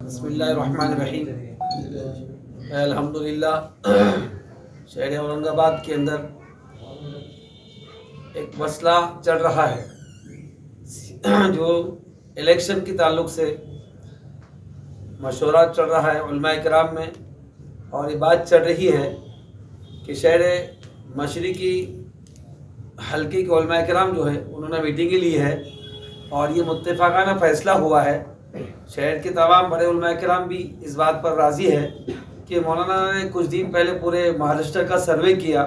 बिस्मिल्लाहिर्रहमानिर्रहीम। अल्हम्दुलिल्लाह। शहर औरंगाबाद के अंदर एक मसला चल रहा है जो इलेक्शन के ताल्लुक़ से मशवरा चल रहा है उलमा इकराम में, और ये बात चल रही है कि शहर मशरिकी हल्के के उलमा इकराम जो है उन्होंने मीटिंग ली है और ये मुत्तफ़ाक़ाना फ़ैसला हुआ है। शहर के तमाम बड़े उलमा इकराम भी इस बात पर राज़ी है कि मौलाना ने कुछ दिन पहले पूरे महाराष्ट्र का सर्वे किया,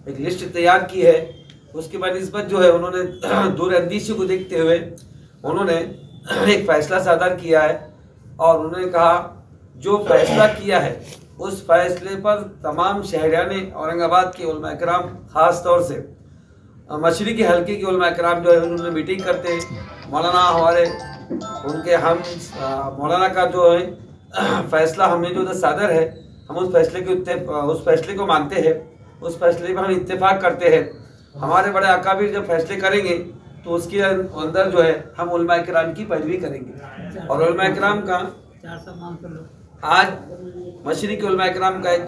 एक लिस्ट तैयार की है। उसके बाद निस्बत जो है उन्होंने दूरअंदेशी को देखते हुए उन्होंने एक फ़ैसला सादर किया है और उन्होंने कहा जो फ़ैसला किया है उस फैसले पर तमाम शहरियाने औरंगाबाद के उलमा इकराम ख़ास तौर से मशरिकी हल्के के उलमा इकराम जो है उन्होंने मीटिंग करते हैं। मौलाना हमारे उनके हम मौलाना का जो है फ़ैसला हमें जो सादर है हम उस फैसले को मानते हैं, उस फैसले पर हम इत्तेफाक करते हैं। हमारे बड़े अकाबिर जब फैसले करेंगे तो उसके अंदर जो है हम उलमा इकराम की पैरवी करेंगे। और उलमा इकराम का आज मशरिकी उलमा इकराम का एक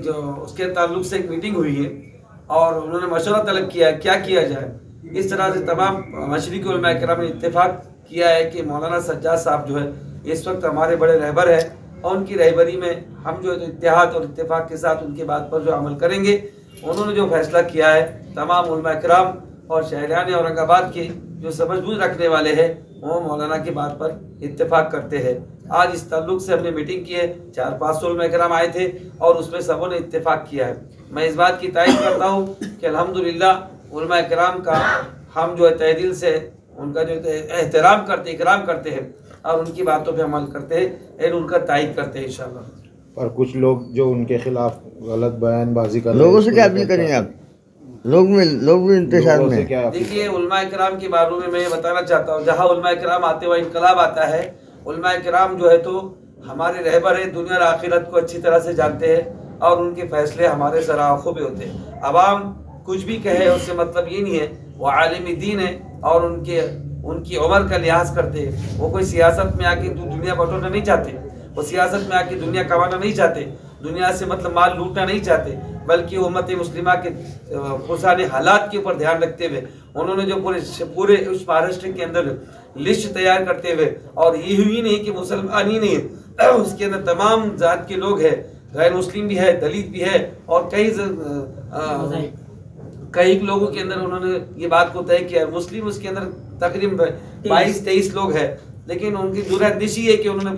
जो उसके ताल्लुक से एक मीटिंग हुई है और उन्होंने मशवरा तलब किया है क्या किया जाए। इस तरह से तमाम मशरिकी उलमा इकराम ने इत्तेफाक किया है कि मौलाना सज्जाद साहब जो है इस वक्त हमारे बड़े रहबर है और उनकी रहबरी में हम जो इत्तेहाद और इत्तेफाक के साथ उनकी बात पर जो अमल करेंगे। उन्होंने जो फैसला किया है तमाम उलमा इकराम और शहरियान औरंगाबाद के जो समझबूझ रखने वाले हैं वो मौलाना की बात पर इत्तेफाक करते हैं। आज इस ताल्लुक से हमने मीटिंग की है, 400-500 उलमा इकराम आए थे और उसमें सबों ने इत्तेफाक किया है। मैं इस बात की तारीफ करता हूँ कि अल्हम्दुलिल्लाह उलमा इकराम का हम जो है तहे दिल से उनका जो एहतराम करते इकराम करते हैं और उनकी बातों पे अमल करते हैं और उनका तायद करते हैं इंशाअल्लाह। पर कुछ लोग जो उनके खिलाफ गलत बयानबाजी कर लोगों से क्या अपील करेंगे आप? लोग भी इंतजार में। देखिए उलमा इकराम के बारे में मैं बताना चाहता हूँ, जहाँ उलमा इकराम आते हुए इनकलाब आता है। उलमा इकराम जो है तो हमारे रहबर है, दुनिया और आखिरत को अच्छी तरह से जानते हैं और उनके फैसले हमारे सर आँखों पे होते हैं। अवाम कुछ भी कहे उससे मतलब ये नहीं है वो आलिम दीन है और उनकी उम्र का लिहाज करते हैं। वो कोई सियासत में आके दुनिया बटोरना नहीं चाहते, वो सियासत में आके दुनिया कमाना नहीं चाहते, दुनिया से मतलब माल लूटना नहीं चाहते, बल्कि उम्मत मुस्लिमा के पुराने हालात के ऊपर ध्यान रखते हुए उन्होंने जो पूरे उस महाराष्ट्र के अंदर लिस्ट तैयार करते हुए, और ये ही नहीं कि मुसलमान ही नहीं है, उसके अंदर तमाम जात के लोग हैं, गैर मुस्लिम भी है, दलित भी है और कई लोगों के अंदर उन्होंने ये बात को तय किया। मुस्लिम उसके अंदर तकरीबन 22-23 लोग हैं, लेकिन उनकी दूरअंदेशी है कि उन्होंने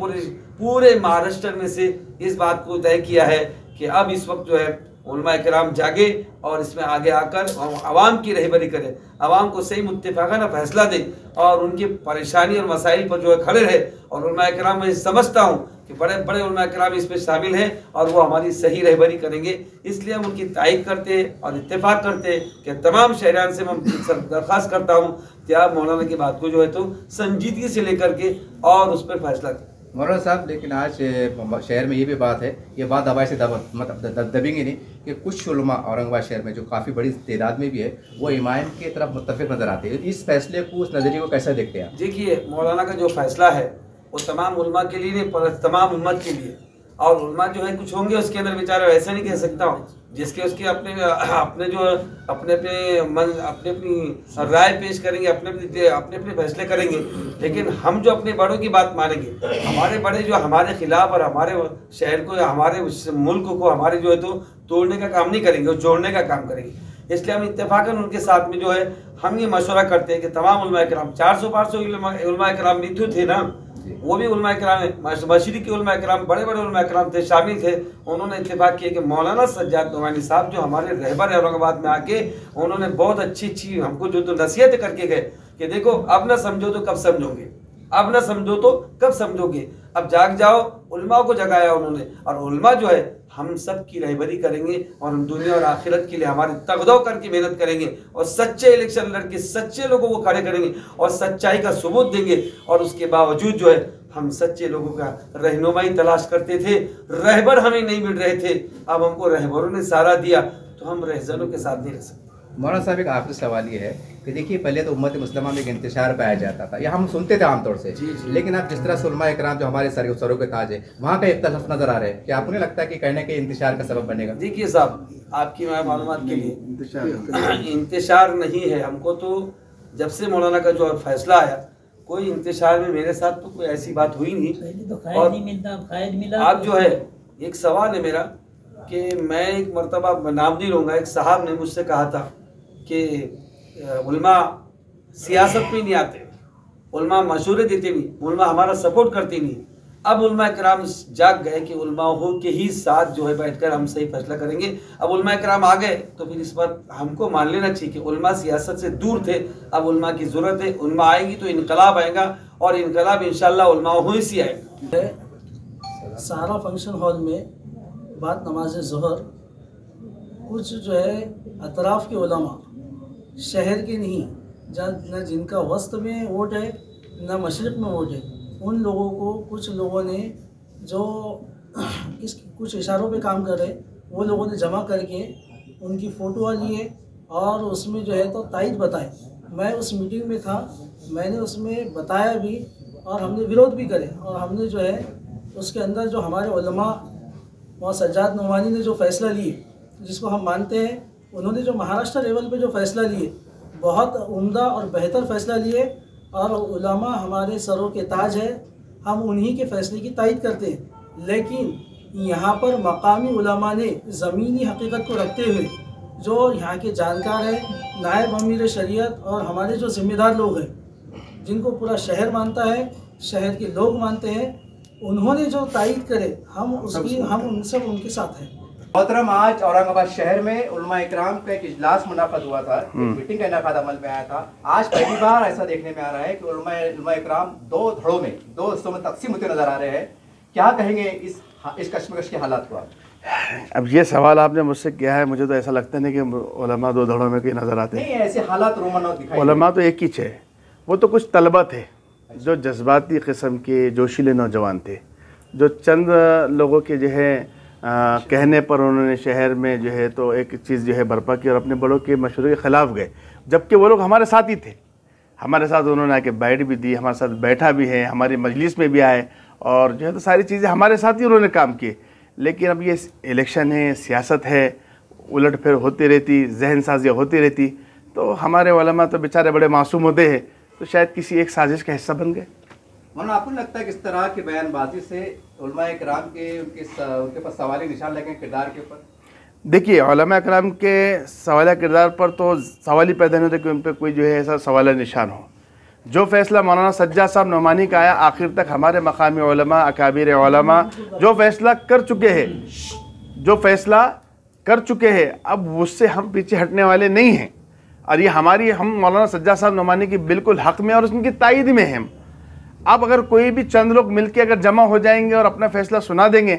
पूरे महाराष्ट्र में से इस बात को तय किया है कि अब इस वक्त जो है उलमा इकराम जागे और इसमें आगे आकर आवाम की रहबरी करे, आवाम को सही मुत्तफ़ाक़ाना फैसला दे और उनकी परेशानी और मसाइल पर जो है खड़े रहे। और उलमा इकराम मैं समझता हूँ कि बड़े बड़े उलमा इकराम इसमें शामिल हैं और वो हमारी सही रहबरी करेंगे। इसलिए हम उनकी तायद करते हैं और इत्तेफाक करते हैं कि तमाम शहरियान से मैं दरख्वास्त करता हूँ कि आप मौलाना की बात को जो है तो संजीदगी से लेकर के और उस पर फैसला करें। मौलाना साहब, लेकिन आज शहर में ये भी बात है, ये बात दबाई से दबेंगे नहीं कि कुछ उलमा औरंगाबाद शहर में जो काफ़ी बड़ी तादाद में भी है वो इमाम की तरफ मुत्तफ़िक़ नज़र आते हैं। इस फैसले को, उस नज़रिए को कैसे देखते हैं आप? देखिए मौलाना का जो फैसला है वो तमाम उलमा के लिए नहीं पर तमाम उम्मत के लिए। और उलमा जो है कुछ होंगे उसके अंदर बेचारे वैसे नहीं कह सकता हूँ जिसके उसके अपने अपनी राय पेश करेंगे, अपने फैसले करेंगे। लेकिन हम जो अपने बड़ों की बात मानेंगे, हमारे बड़े जो हमारे खिलाफ और हमारे शहर को या हमारे मुल्क को हमारे जो है तो तोड़ने का काम नहीं करेंगे, वो जोड़ने का काम करेंगे। इसलिए हम इत्तेफाकन उनके साथ में जो है हम ये मशवरा करते हैं कि तमाम उलमा इकराम 400-500 उलमा इकराम मिथु थे ना, वो भी उलमा इकराम है, मशरिकी उलमा इकराम बड़े बड़े उलमा इकराम थे, शामिल थे। उन्होंने इत्तेफाक किया कि मौलाना सज्जाद नोमानी साहब जो हमारे रहबर है औरंगाबाद में आके उन्होंने बहुत अच्छी हमको जो तो नसीहत करके गए कि देखो अब ना समझो तो कब समझोगे, अब ना समझो तो कब समझोगे, अब जाग जाओ। उलमा को जगाया उन्होंने और उलमा जो है हम सब की रहबरी करेंगे और हम दुनिया और आखिरत के लिए हमारे तगदो करके मेहनत करेंगे और सच्चे इलेक्शन लड़के सच्चे लोगों को खड़े करेंगे और सच्चाई का सबूत देंगे। और उसके बावजूद जो है हम सच्चे लोगों का रहनुमाई तलाश करते थे, रहबर हमें नहीं मिल रहे थे, अब हमको रहबरों ने सहारा दिया तो हम रहजनों के साथ नहीं रह सकते। मौलाना साहब एक आखिरी सवाल ये है कि देखिए पहले तो उम्मत मुस्लिमा में एक इंतशार पाया जाता था, या हम सुनते थे आमतौर से, लेकिन अब जिस तरह से उलमा इकराम जो हमारे सरों के ताज है वहाँ का इख्तलाफ नजर आ रहा है, क्या आपको नहीं लगता है कि कहने के इंतशार का सबब बनेगा? देखिए साहब, आपकी मालूमात के लिए इंतशार नहीं है हमको, तो जब से मौलाना का जो फैसला आया कोई इंतशार में मेरे साथ तो कोई ऐसी बात हुई नहीं। तो और नहीं मिलता, मिला आप जो है, एक सवाल है मेरा कि मैं एक मरतबा नाम नहीं लूँगा, एक साहब ने मुझसे कहा था कि उलमा सियासत में नहीं आते, उलमा मशवरे देते नहीं, उलमा हमारा सपोर्ट करते नहीं। अब उलमा कराम जाग गए कि उलमा हो के ही साथ जो है बैठकर हम सही फैसला करेंगे। अब उलमा कराम आ गए तो फिर इस पर हमको मान लेना चाहिए कि उलमा सियासत से दूर थे, अब उलमा की ज़रूरत है। उलमा आएगी तो इनकलाब आएगा, और इनकलाब इंशाअल्लाह उलमा हो ही से आएगा। सारा फंक्शन हॉल में बाद नमाज ज़ोहर कुछ जो है अतराफ़ के उलमा, शहर के नहीं, न जिनका वस्त में वोट है न मशरिक़ में वोट है, उन लोगों को कुछ लोगों ने जो कुछ इशारों पे काम कर रहे, वो लोगों ने जमा करके उनकी फ़ोटो लिए और उसमें जो है तो तायद बताए। मैं उस मीटिंग में था, मैंने उसमें बताया भी और हमने विरोध भी करे, और हमने जो है उसके अंदर जो हमारे उलमा और सज्जाद नुमानी ने जो फ़ैसला लिए, जिसको हम मानते हैं, उन्होंने जो महाराष्ट्र लेवल पे जो फ़ैसला लिए बहुत उम्दा और बेहतर फ़ैसला लिए, और उलमा हमारे सरों के ताज है, हम उन्हीं के फ़ैसले की तायद करते हैं। लेकिन यहाँ पर मकामी उलमा ने ज़मीनी हकीकत को रखते हुए जो यहाँ के जानकार हैं, नायब अमीर शरीयत और हमारे जो ज़िम्मेदार लोग हैं, जिनको पूरा शहर मानता है, शहर के लोग मानते हैं, उन्होंने जो तायद करे हम उनसे उनके साथ हैं। मोहतरम, आज औरंगाबाद शहर में उलमा इकराम का एक इजलास मुनाफद हुआ था, मीटिंग का इनेकाद अमल में आया था। आज पहली बार ऐसा देखने में आ रहा है कि उलमा इकराम दो धड़ों में, दो हिस्सों में तकसीम होते नजर आ रहे हैं। क्या कहेंगे इस कश्मकश के हालात को आप? अब ये सवाल आपने मुझसे किया है, मुझे तो ऐसा लगता नहीं कि उलमा दो धड़ों में कहीं नजर आते हैं। नहीं, ऐसे हालात रोमन दिखाई। उलमा तो एक ही थे, वो तो कुछ तलबा थे जो जज्बाती किस्म के जोशीले नौजवान थे, जो चंद लोगों के जो है कहने पर उन्होंने शहर में जो है तो एक चीज़ जो है बर्पा की और अपने बड़ों के मशवरे के ख़िलाफ़ गए, जबकि वो लोग हमारे साथ ही थे। हमारे साथ उन्होंने आके बैठ भी दी, हमारे साथ बैठा भी है, हमारी मजलिस में भी आए, और जो है तो सारी चीज़ें हमारे साथ ही उन्होंने काम किए। लेकिन अब ये इलेक्शन है, सियासत है, उलट फेर होती रहती, जहन साजियाँ होती रहती, तो हमारे उलमा तो बेचारे बड़े मासूम होते हैं, तो शायद किसी एक साजिश का हिस्सा बन गए। मौलाना, आपको लगता है कि इस तरह की बयानबाजी से उलमा इकराम के उनके पास सवाली निशान लगे किरदार के ऊपर? देखिए, उलमा इकराम के सवाल किरदार पर तो सवाल ही पैदा नहीं होता कि उन पर कोई जो है ऐसा सवाल निशान हो। जो फैसला मौलाना सज्जाद साहब नुमानी का आया, आखिर तक हमारे मकामी उलमा, अकाबिर उलमा जो फैसला कर चुके हैं, अब उससे हम पीछे हटने वाले नहीं हैं। और ये हम मौलाना सज्जाद साहब नुमानी की बिल्कुल हक़ में और उनकी तायद में हैं। अब अगर कोई भी चंद लोग मिलकर अगर जमा हो जाएंगे और अपना फैसला सुना देंगे,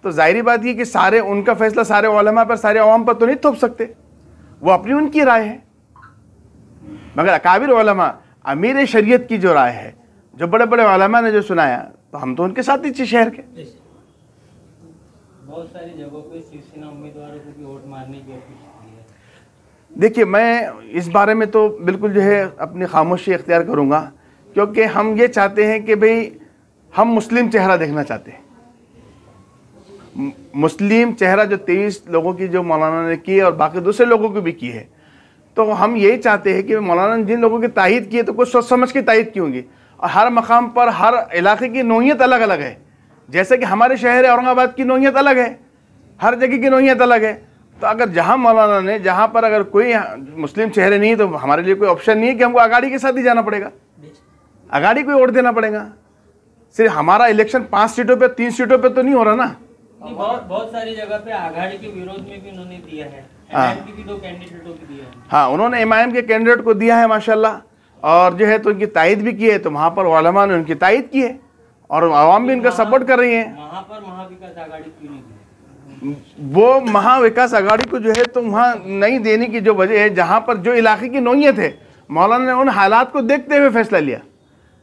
तो जाहिर बात ये कि सारे उनका फैसला सारे उलमा पर, सारे अवाम पर तो नहीं थोप सकते, वो अपनी उनकी राय है। मगर अकाबिर उलमा, अमीर शरीयत की जो राय है, जो बड़े बड़े उलमा ने जो सुनाया, तो हम तो उनके साथ ही थे शहर के। बहुत सारी जगहों पे शिवसेना उम्मीदवारों को भी वोट मारने की अपील की है। देखिए, मैं इस बारे में तो बिल्कुल जो है अपनी खामोशी इख्तियार करूँगा, क्योंकि हम ये चाहते हैं कि भाई हम मुस्लिम चेहरा देखना चाहते हैं। मुस्लिम चेहरा जो 23 लोगों की जो मौलाना ने की और बाकी दूसरे लोगों की भी की है, तो हम यही चाहते हैं कि मौलाना ने जिन लोगों की तायद की है तो कुछ सोच समझ के तायद की होंगी। और हर मकाम पर, हर इलाके की नौइयत अलग अलग है। जैसे कि हमारे शहर औरंगाबाद की नौइयत अलग है, हर जगह की नौइयत अलग है। तो अगर जहाँ मौलाना ने, जहाँ पर अगर कोई मुस्लिम चेहरे नहीं है, तो हमारे लिए कोई ऑप्शन नहीं है कि हमको अगाड़ी के साथ ही जाना पड़ेगा, अगाड़ी को वोट देना पड़ेगा। सिर्फ हमारा इलेक्शन 5 सीटों पे, 3 सीटों पे तो नहीं हो रहा ना। बहुत सारी जगह पे आघाड़ी के विरोध में भी उन्होंने दिया है, एमआईएम की भी 2 कैंडिडेटों को दिया है। हाँ, उन्होंने एमआईएम के कैंडिडेट को दिया है माशाल्लाह, और जो है तो उनकी तायद भी की है, तो वहाँ पर उलमा ने उनकी तायद की है और आवाम भी उनका सपोर्ट कर रही है। वहाँ पर महाविकास आघाड़ी क्यों नहीं दी? वो महाविकास आघाड़ी को जो है तो वहाँ नहीं देने की जो वजह है, जहाँ पर जो इलाके की नौइयत है, मौलाना ने उन हालात को देखते हुए फैसला लिया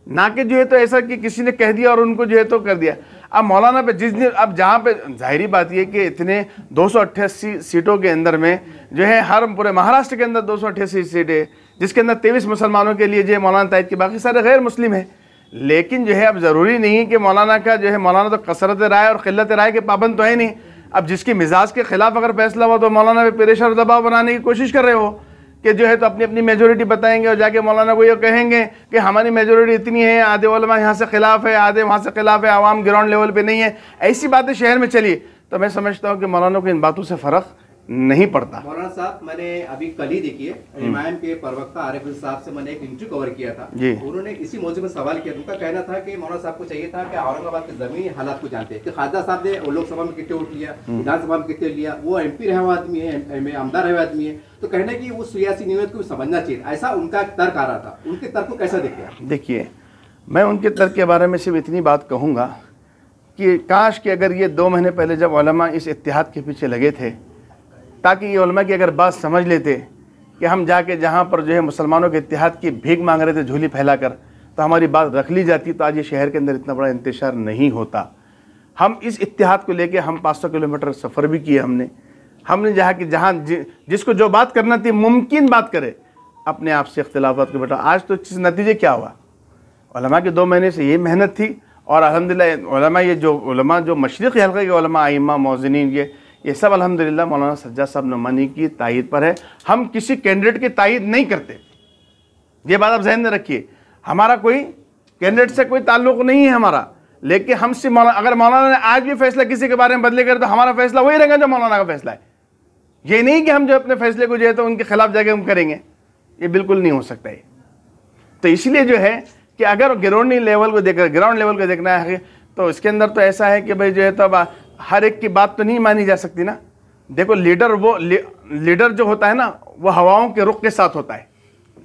ना कि जो है तो ऐसा कि किसी ने कह दिया और उनको जो है तो कर दिया। अब मौलाना पे जिस दिन, अब जहाँ पे जाहिरी बात ये कि इतने 288 सीटों के अंदर में जो है हर पूरे महाराष्ट्र के अंदर 288 सीटें, जिसके अंदर 23 मुसलमानों के लिए जो है मौलाना तायद के, बाकी सारे गैर मुस्लिम है। लेकिन जो है अब ज़रूरी नहीं है कि मौलाना का जो है, मौलाना तो कसरत राय और क़िल्लत राय के पाबंद तो है नहीं। अब जिसकी मिजाज के ख़िलाफ़ अगर फैसला हो तो मौलाना पे प्रेशर और दबाव बनाने की कोशिश कर रहे हो कि जो है तो अपनी अपनी मेजोरिटी बताएंगे और जाके मौलाना को ये कहेंगे कि हमारी मेजोरिटी इतनी है, आधे उलमा यहाँ से खिलाफ है, आधे वहाँ से खिलाफ है, आवाम ग्राउंड लेवल पे नहीं है, ऐसी बातें शहर में चली। तो मैं समझता हूँ कि मौलाना को इन बातों से फ़र्क नहीं पड़ता। मौलाना साहब, मैंने अभी कल ही देखिए इमाम के प्रवक्ता आरिफ साहब से मैंने एक इंटरव्यू कवर किया था। उन्होंने इसी मौजू में सवाल किया। उनका कहना था कि मौलाना साहब को चाहिए था कि औरंगाबाद के जमीनी हालात को जानते हैं कि खाजा साहब ने लोकसभा में कितने वोट लिया, विधानसभा में कितने लिया, वो MP रहे हुआ आदमी है, आमदार रहे हुआ आदमी है, तो कहना कि वो सियासी नियत को समझना चाहिए, ऐसा उनका तर्क आ रहा था। उनके तर्क को कैसा देखते हैं? देखिए, मैं उनके तर्क के बारे में सिर्फ इतनी बात कहूँगा कि काश कि अगर ये 2 महीने पहले जब उलमा इस इत्तेहाद के पीछे लगे थे, ताकि ये उलमा की अगर बात समझ लेते कि हम जाके जहाँ पर जो है मुसलमानों के इत्तेहाद की भीख मांग रहे थे झोली फैलाकर, तो हमारी बात रख ली जाती, तो आज ये शहर के अंदर इतना बड़ा इंतशार नहीं होता। हम इस इत्तेहाद को लेके हम 500 किलोमीटर सफ़र भी किए हमने जहाँ जिसको जो बात करना थी मुमकिन बात करे, अपने आप से इख्तिलाफ़ात को बेटा। आज तो इस नतीजे क्या हुआ, उलमा के 2 महीने से ये मेहनत थी और अल्हम्दुलिल्लाह उलमा ये जो उलमा जो मशरिक़ी हल्के के उलमा आइम्मा मौज़िनीन ये सब अल्हम्दुलिल्लाह मौलाना सज्जाद साहब नुमानी की तायद पर है। हम किसी कैंडिडेट की तायद नहीं करते, ये बात आप जहन में रखिए। हमारा कोई कैंडिडेट से कोई ताल्लुक़ नहीं है हमारा, लेकिन हमसे अगर मौलाना ने आज भी फैसला किसी के बारे में बदले कर तो हमारा फैसला वही रहेगा जो मौलाना का फैसला है। ये नहीं कि हम जो अपने फैसले को जो है तो उनके खिलाफ जाके हम करेंगे, ये बिल्कुल नहीं हो सकता है। तो इसलिए जो है कि अगर ग्राउंड लेवल को देखना है तो इसके अंदर तो ऐसा है कि भाई जो है तो अब हर एक की बात तो नहीं मानी जा सकती ना। देखो, लीडर जो होता है ना वो हवाओं के रुख के साथ होता है।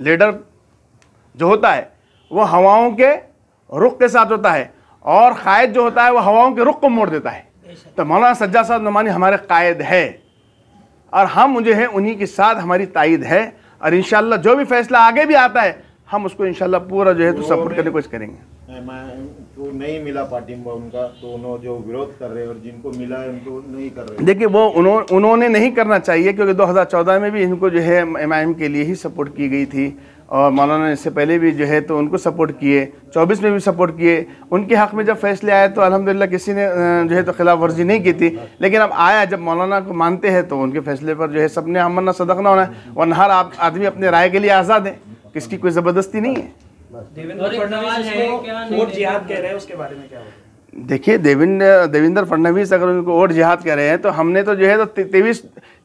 लीडर जो होता है वो हवाओं के रुख के साथ होता है और कायद जो होता है वो हवाओं के रुख को मोड़ देता है। तो मौलाना सज्जाद साहब नुमानी हमारे कायद है और हम जो है उन्हीं के साथ हमारी तायद है और इंशाअल्लाह जो भी फैसला आगे भी आता है हम उसको इंशाअल्लाह पूरा जो है तो सपोर्ट करने की कोशिश करेंगे। तो नहीं मिला पार्टी में उनका, तो उन्होंने जो विरोध कर रहे हैं और जिनको मिला है उनको नहीं कर रहे। देखिए, वो उन्होंने नहीं करना चाहिए क्योंकि 2014 में भी इनको जो है इमाम के लिए ही सपोर्ट की गई थी और मौलाना ने इससे पहले भी जो है तो उनको सपोर्ट किए, 24 में भी सपोर्ट किए। उनके हक़ में जब फैसले आए तो अल्हम्दुलिल्लाह किसी ने जो है तो खिलाफ वर्जी नहीं की थी, लेकिन अब आया जब मौलाना को मानते हैं तो उनके फैसले पर जो है सबने हमना सदकना होना है। वरना हर आदमी अपने राय के लिए आज़ाद है, किसकी कोई ज़बरदस्ती नहीं है। देखिए, देवेंद्र फडणवीस अगर उनको वोट जिहाद कह रहे हैं तो हमने तो जो है तो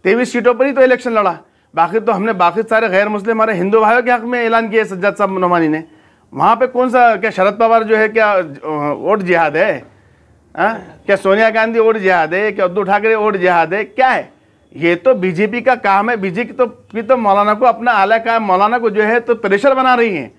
23 सीटों पर ही तो इलेक्शन लड़ा। बाकी तो हमने बाकी सारे गैर मुस्लिम हमारे हिंदू भाइयों के हक़ में ऐलान किया सज्जाद साहब नुमानी ने। वहाँ पे कौन सा, क्या शरद पवार जो है क्या वोट जिहाद है? क्या सोनिया गांधी वोट जिहाद है? क्या उद्धव ठाकरे वोट जिहाद है? क्या है? ये तो बीजेपी का काम है। बीजेपी तो मौलाना को अपना आला का मौलाना को जो है तो प्रेशर बना रही है